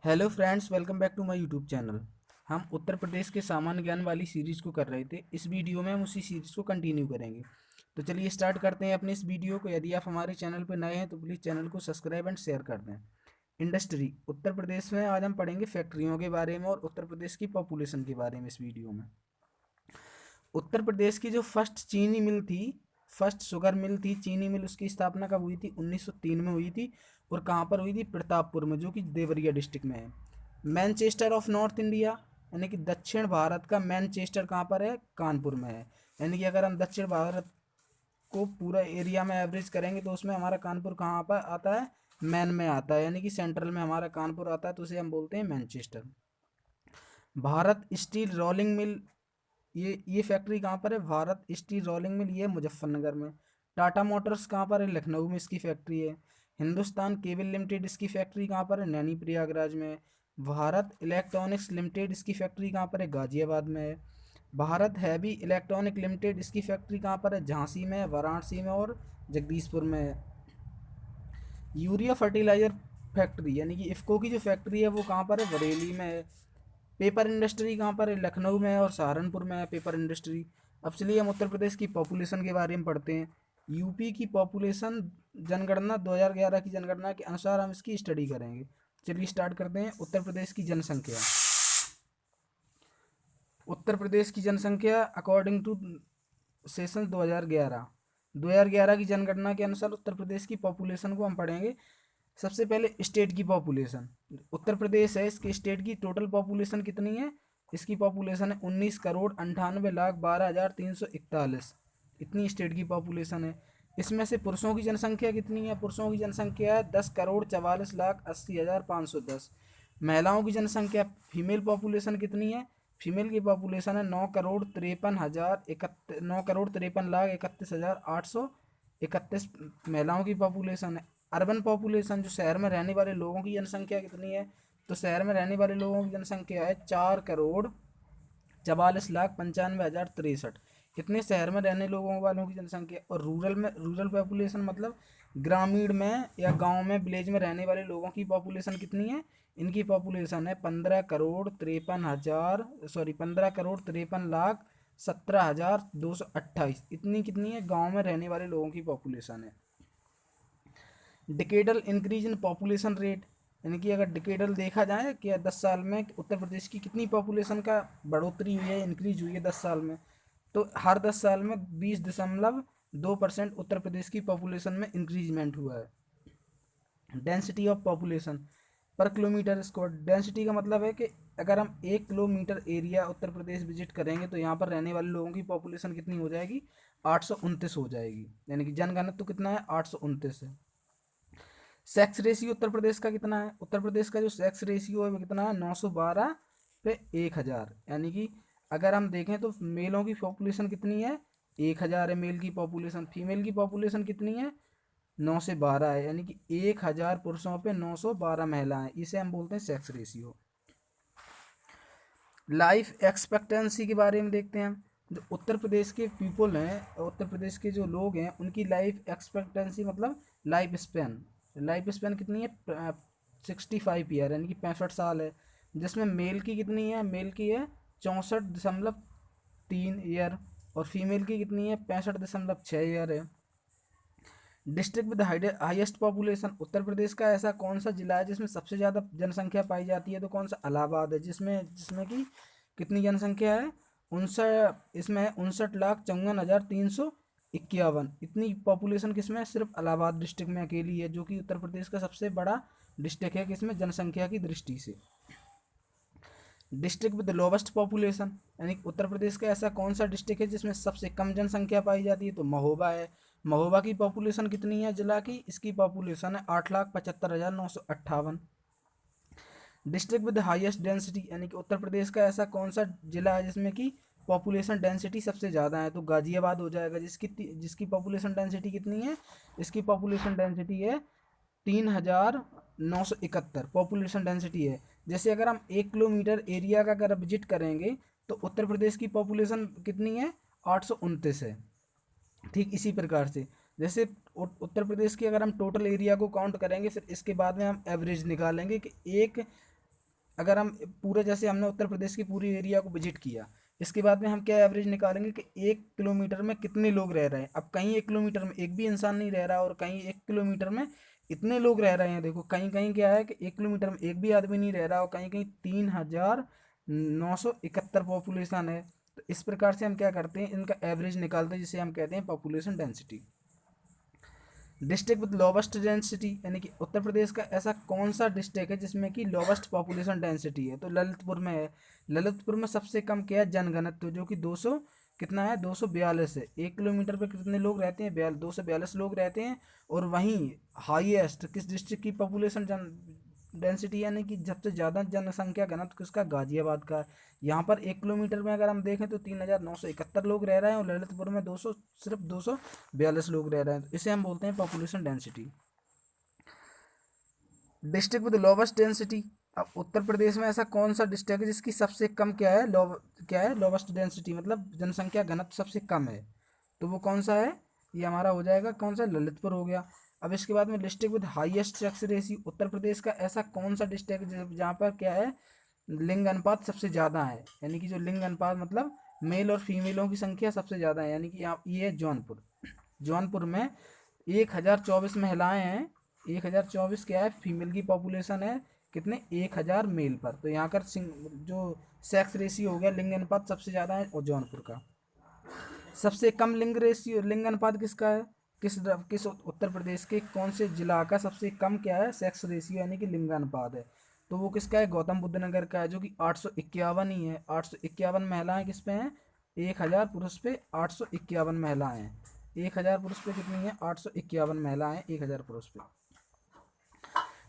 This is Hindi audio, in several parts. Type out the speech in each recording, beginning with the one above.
Hello friends, welcome back to my YouTube channel. हम उत्तर प्रदेश के सामान्य ज्ञान वाली सीरीज़ को कर रहे थे। इस वीडियो में हम उसी सीरीज़ को कंटिन्यू करेंगे। तो चलिए स्टार्ट करते हैं अपने इस वीडियो को। यदि आप हमारे चैनल पर नए हैं तो प्लीज़ चैनल को सब्सक्राइब एंड शेयर कर दें। इंडस्ट्री उत्तर प्रदेश में आज हम पढ़ेंगे फैक्ट्रियों के बारे में और उत्तर प्रदेश की पॉपुलेशन के बारे में इस वीडियो में। उत्तर प्रदेश की जो फर्स्ट शुगर मिल थी, चीनी मिल, उसकी स्थापना कब हुई थी? 1903 में हुई थी। और कहाँ पर हुई थी? प्रतापपुर में, जो कि देवरिया डिस्ट्रिक्ट में है। मैनचेस्टर ऑफ नॉर्थ इंडिया, यानी कि दक्षिण भारत का मैनचेस्टर कहाँ पर है? कानपुर में है। यानी कि अगर हम दक्षिण भारत को पूरा एरिया में एवरेज करेंगे तो उसमें हमारा कानपुर कहाँ पर आता है? मैन में आता है, यानी कि सेंट्रल में हमारा कानपुर आता है, तो उसे हम बोलते हैं Manchester. Bharat steel rolling mill, ये फैक्ट्री कहाँ पर है? भारत स्टील रोलिंग मिल, ये है मुजफ्फरनगर में। टाटा मोटर्स कहाँ पर है? लखनऊ में इसकी फैक्ट्री है। हिंदुस्तान केबल लिमिटेड, इसकी फैक्ट्री कहाँ पर है? नैनी प्रयागराज में है। भारत इलेक्ट्रॉनिक्स लिमिटेड, इसकी फैक्ट्री कहाँ पर है? गाजियाबाद में है। भारत हैवी इलेक्ट्रॉनिक लिमिटेड, इसकी फैक्ट्री कहाँ पर है? झांसी में, वाराणसी में और जगदीशपुर में है। यूरिया फर्टिलाइजर फैक्ट्री, यानी कि इफ़को की जो फैक्ट्री है वो कहाँ पर है? बरेली में है। पेपर इंडस्ट्री कहाँ पर है? लखनऊ में है और सहारनपुर में है पेपर इंडस्ट्री। अब चलिए हम उत्तर प्रदेश की पॉपुलेशन के बारे में पढ़ते हैं। यूपी की पॉपुलेशन जनगणना 2011 की जनगणना के अनुसार हम इसकी स्टडी करेंगे। चलिए स्टार्ट करते हैं। उत्तर प्रदेश की जनसंख्या। उत्तर प्रदेश की जनसंख्या अकॉर्डिंग टू सेशन 2011 की जनगणना के अनुसार उत्तर प्रदेश की पॉपुलेशन को हम पढ़ेंगे। सबसे पहले स्टेट की पॉपुलेशन। उत्तर प्रदेश है, इसके स्टेट की टोटल पॉपुलेशन कितनी है? इसकी पॉपुलेशन है 19,98,12,341। इतनी स्टेट की पॉपुलेशन है। इसमें से पुरुषों की जनसंख्या कितनी है? पुरुषों की जनसंख्या है 10,44,80,510। महिलाओं की जनसंख्या, फीमेल पॉपुलेशन कितनी है? फीमेल की पॉपुलेशन है 9,53,31,31,31,831। महिलाओं की पॉपुलेशन है। अर्बन पॉपुलेशन, जो शहर में रहने वाले लोगों की जनसंख्या कितनी है? तो शहर में रहने वाले लोगों की जनसंख्या है 4,44,95,063। इतने शहर में रहने लोगों वालों की जनसंख्या। और रूरल पॉपुलेशन मतलब ग्रामीण में या गांव में, विलेज में रहने वाले लोगों की पॉपुलेशन कितनी है? इनकी पॉपुलेशन है 15,53,17,0228। इतनी कितनी है? गांव में रहने वाले लोगों की पॉपुलेशन है। Decadal increase in population rate, यानी कि अगर डिकेडल देखा जाए कि 10 साल में उत्तर प्रदेश की कितनी पॉपुलेशन का बढ़ोतरी हुई है, इंक्रीज हुई है 10 साल में, तो हर 10 साल में 20.2% उत्तर प्रदेश की पॉपुलेशन में इंक्रीजमेंट हुआ है। डेंसिटी ऑफ पॉपुलेशन पर किलोमीटर स्क्वायर। डेंसिटी का मतलब है कि अगर हम 1 kilometre area Uttar Pradesh visit करेंगे तो यहाँ पर रहने वाले लोगों की पॉपुलेशन कितनी हो जाएगी? 829 हो जाएगी। यानी कि जनघनत्व कितना है? 829 है। सेक्स रेशियो उत्तर प्रदेश का कितना है? उत्तर प्रदेश का जो सेक्स रेशियो है वो कितना है? 912 पे 1000। यानी कि अगर हम देखें तो मेलों की पॉपुलेशन कितनी है? 1000 है मेल की पॉपुलेशन। फीमेल की पॉपुलेशन कितनी है? 912 है। यानी कि 1000 पुरुषों पे 912 महिलाएं। इसे हम बोलते हैं सेक्स रेशियो। लाइफ एक्सपेक्टेंसी के बारे में देखते हैं। जो उत्तर प्रदेश के पीपल हैं, उत्तर प्रदेश के जो लोग हैं, उनकी लाइफ एक्सपेक्टेंसी मतलब लाइफ स्पेन कितनी है? 65 ईयर, यानी कि 65 साल है। जिसमें मेल की कितनी है? मेल की है 64.3 ईयर। और फीमेल की कितनी है? 65.6 ईयर है। District with highest population. Uttar Pradesh का ऐसा कौन सा जिला है जिसमें सबसे ज़्यादा जनसंख्या पाई जाती है? तो कौन सा? इलाहाबाद है, जिसमें जिसमें कि कितनी जनसंख्या है? 59,59,54,351। इतनी पॉपुलेशन किसमें है? सिर्फ इलाहाबाद डिस्ट्रिक्ट में अकेली है, जो कि उत्तर प्रदेश का सबसे बड़ा डिस्ट्रिक्ट है किसमें? जनसंख्या की दृष्टि से। डिस्ट्रिक्ट विद लोवेस्ट पॉपुलेशन, यानी कि उत्तर प्रदेश का ऐसा कौन सा डिस्ट्रिक्ट है जिसमें सबसे कम जनसंख्या पाई जाती है? तो महोबा है। महोबा की पॉपुलेशन कितनी है जिला की? इसकी पॉपुलेशन है 8,75,958। डिस्ट्रिक्ट विद हाईएस्ट डेंसिटी, यानी कि उत्तर प्रदेश का ऐसा कौन सा जिला है जिसमें कि पॉपुलेशन डेंसिटी सबसे ज़्यादा है? तो गाजियाबाद हो जाएगा, जिसकी पॉपुलेशन डेंसिटी कितनी है? इसकी पॉपुलेशन डेंसिटी है 3,971 पॉपुलेशन डेंसिटी है। जैसे अगर हम 1 किलोमीटर एरिया का अगर विजिट करेंगे तो उत्तर प्रदेश की पॉपुलेशन कितनी है? 829 है। ठीक इसी प्रकार से जैसे उत्तर प्रदेश की अगर हम टोटल एरिया को काउंट करेंगे, फिर इसके बाद में हम एवरेज निकालेंगे कि एक अगर हम पूरे, जैसे हमने उत्तर प्रदेश की पूरी एरिया को विजिट किया, इसके बाद में हम क्या एवरेज निकालेंगे कि 1 किलोमीटर में कितने लोग रह रहे हैं। अब कहीं 1 किलोमीटर में एक भी इंसान नहीं रह रहा और कहीं 1 किलोमीटर में इतने लोग रह रहे हैं। देखो कहीं कहीं क्या है कि 1 किलोमीटर में एक भी आदमी नहीं रह रहा और कहीं कहीं 3,971 पॉपुलेशन है। तो इस प्रकार से हम क्या करते हैं, इनका एवरेज निकालते हैं, जिसे हम कहते हैं population density. District with lowest density, यानी कि उत्तर प्रदेश का ऐसा कौन सा डिस्ट्रिक्ट है जिसमें कि लोवेस्ट पॉपुलेशन डेंसिटी है, तो ललितपुर में है। ललितपुर में सबसे कम क्या है, जनघनत्व, जो कि 200 कितना है, 242 है। 1 किलोमीटर पे कितने लोग रहते हैं, 242 लोग रहते हैं। और वहीं हाईएस्ट किस डिस्ट्रिक्ट की पॉपुलेशन डेंसिटी, यानी कि सबसे ज़्यादा जनसंख्या घनत्व किसका, गाजियाबाद का। यहाँ पर 1 किलोमीटर में अगर हम देखें तो 3,971 लोग रह रहे हैं और ललितपुर में 200, सिर्फ 242 लोग रह रहे हैं। तो इसे हम बोलते हैं population density. District with lowest density, अब उत्तर प्रदेश में ऐसा कौन सा डिस्ट्रिक्ट है जिसकी सबसे कम क्या है, क्या है, लोवेस्ट डेंसिटी, मतलब जनसंख्या घनत्व सबसे कम है। तो वो कौन सा है, ये हमारा हो जाएगा कौन सा, ललितपुर हो गया। अब इसके बाद में district with highest sex ratio, Uttar Pradesh का ऐसा कौन सा डिस्ट्रिक्ट है जहाँ पर क्या है, लिंग अनुपात सबसे ज़्यादा है, यानी कि जो लिंग अनुपात मतलब मेल और फीमेलों की संख्या सबसे ज़्यादा है, यानी कि यहाँ ये है जौनपुर। जौनपुर में 1,024 महिलाएं हैं, 1,024 क्या है, फीमेल की पॉपुलेशन है, कितने, 1,000 मेल पर। तो यहाँ का जो सेक्स रेशियो हो गया, लिंग अनुपात सबसे ज़्यादा है और जौनपुर का। सबसे कम लिंग अनुपात किसका है, किस उत्तर प्रदेश के कौन से जिला का सबसे कम क्या है, सेक्स रेशियो यानी कि लिंग अनुपात है, तो वो किसका है, गौतम बुद्ध नगर का है, जो कि 851 ही है। 851 महिलाएं किस पे हैं, 1,000 पुरुष पे 851 महिलाएं हैं। 1,000 पुरुष पे कितनी है, 851 महिलाएं 1,000 पुरुष पे।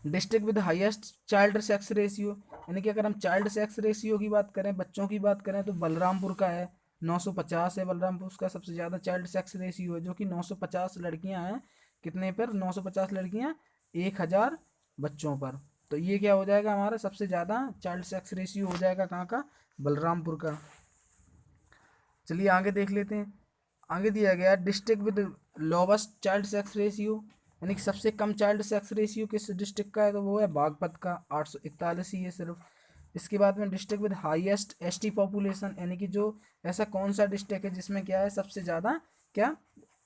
District with highest child sex ratio, यानी कि अगर हम चाइल्ड सेक्स रेशियो की बात करें, बच्चों की बात करें, तो बलरामपुर का है, 950 है। बलरामपुर का सबसे ज़्यादा चाइल्ड सेक्स रेशियो है, जो कि 950 लड़कियां हैं, कितने पर, 950 लड़कियां 1,000 बच्चों पर। तो ये क्या हो जाएगा, हमारा सबसे ज़्यादा चाइल्ड सेक्स रेशियो हो जाएगा कहाँ का, बलरामपुर का। चलिए आगे देख लेते हैं। आगे दिया गया district with lowest child sex ratio, यानी कि सबसे कम चाइल्ड सेक्स रेशियो किस डिस्ट्रिक्ट का है, तो वो है बागपत का, 841 ही है सिर्फ। इसके बाद में district with highest ST population, यानी कि जो ऐसा कौन सा डिस्ट्रिक्ट है जिसमें क्या है, सबसे ज़्यादा क्या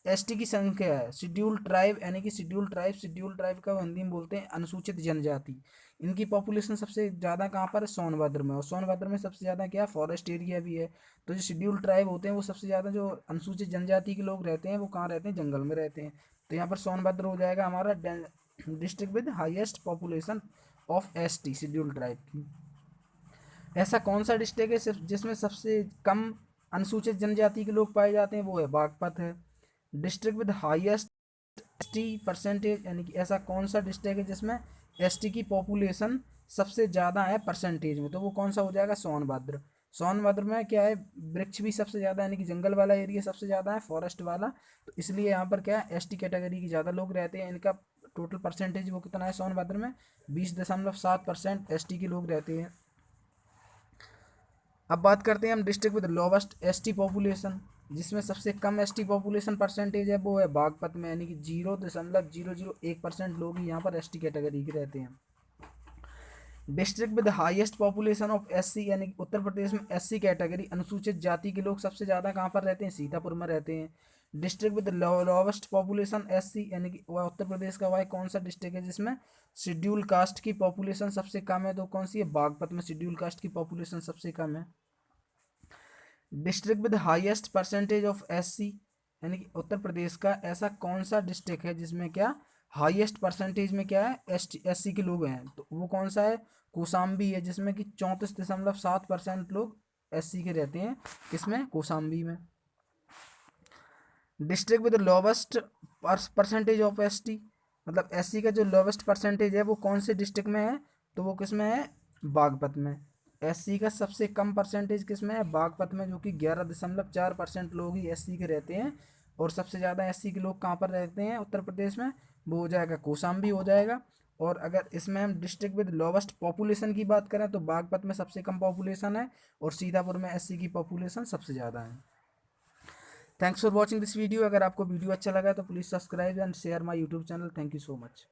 एसटी की संख्या है, शेड्यूल ट्राइब, यानी कि शेड्यूल ट्राइब का हिंदी में बोलते हैं अनुसूचित जनजाति। इनकी पॉपुलेशन सबसे ज़्यादा कहाँ पर है, सोनभद्र में। और सोनभद्र में सबसे ज़्यादा क्या, फॉरेस्ट एरिया भी है। तो जो शेड्यूल ट्राइब होते हैं वो सबसे ज़्यादा, जो अनुसूचित जनजाति के लोग रहते हैं वो कहाँ रहते हैं, जंगल में रहते हैं। तो यहाँ पर सोनभद्र हो जाएगा हमारा district with highest population of ST, schedule tribe की। ऐसा कौन सा डिस्ट्रिक्ट है सिर्फ जिसमें सबसे कम अनुसूचित जनजाति के लोग पाए जाते हैं, वो है बागपत है। District with highest ST percentage, यानी कि ऐसा कौन सा डिस्ट्रिक्ट है जिसमें एसटी की पॉपुलेशन सबसे ज़्यादा है परसेंटेज में, तो वो कौन सा हो जाएगा, सोनभद्र। सोनभद्र में क्या है, वृक्ष भी सबसे ज़्यादा, यानी कि जंगल वाला एरिया सबसे ज़्यादा है, फॉरेस्ट वाला। तो इसलिए यहाँ पर क्या है, एसटी कैटेगरी की ज़्यादा लोग रहते हैं। इनका टोटल परसेंटेज वो कितना है सोनभद्र में, 20.7% एसटी के लोग रहते हैं। अब बात करते हैं हम district with lowest ST population, जिसमें सबसे कम एसटी पॉपुलेशन परसेंटेज है, वो है बागपत में, यानी कि 0.001% लोग ही यहाँ पर एसटी कैटेगरी के रहते हैं। District with highest population of SC, यानी कि उत्तर प्रदेश में एससी कैटेगरी अनुसूचित जाति के लोग सबसे ज़्यादा कहाँ पर रहते हैं, सीतापुर में रहते हैं। District with lowest population SC, यानी कि वह उत्तर प्रदेश का वह कौन सा डिस्ट्रिक्ट है जिसमें शेड्यूल कास्ट की पॉपुलेशन सबसे कम है, तो कौन सी है, बागपत में शेड्यूल कास्ट की पॉपुलेशन सबसे कम है। District with highest percentage of SC, यानी कि उत्तर प्रदेश का ऐसा कौन सा डिस्ट्रिक्ट है जिसमें क्या हाईएस्ट परसेंटेज में क्या है, एससी के लोग हैं, तो वो कौन सा है, कौशाम्बी है, जिसमें कि 34.7% लोग एससी के रहते हैं, किसमें, कौशाम्बी में। District with lowest percentage of ST, मतलब एससी का जो लोवेस्ट परसेंटेज है वो कौन से डिस्ट्रिक्ट में है, तो वो किसमें है, बागपत में। एससी का सबसे कम परसेंटेज किसमें है, बागपत में, जो कि 11.4% लोग ही एससी के रहते हैं। और सबसे ज़्यादा एससी के लोग कहाँ पर रहते हैं उत्तर प्रदेश में, वो हो जाएगा कौशाम्बी हो जाएगा। और अगर इसमें हम डिस्ट्रिक्ट विद लोवेस्ट पॉपुलेशन की बात करें तो बागपत में सबसे कम पॉपुलेशन है और सीतापुर में एससी की पॉपुलेशन सबसे ज़्यादा है। Thanks for watching this video. अगर आपको वीडियो अच्छा लगा तो please subscribe and share my YouTube channel. Thank you so much.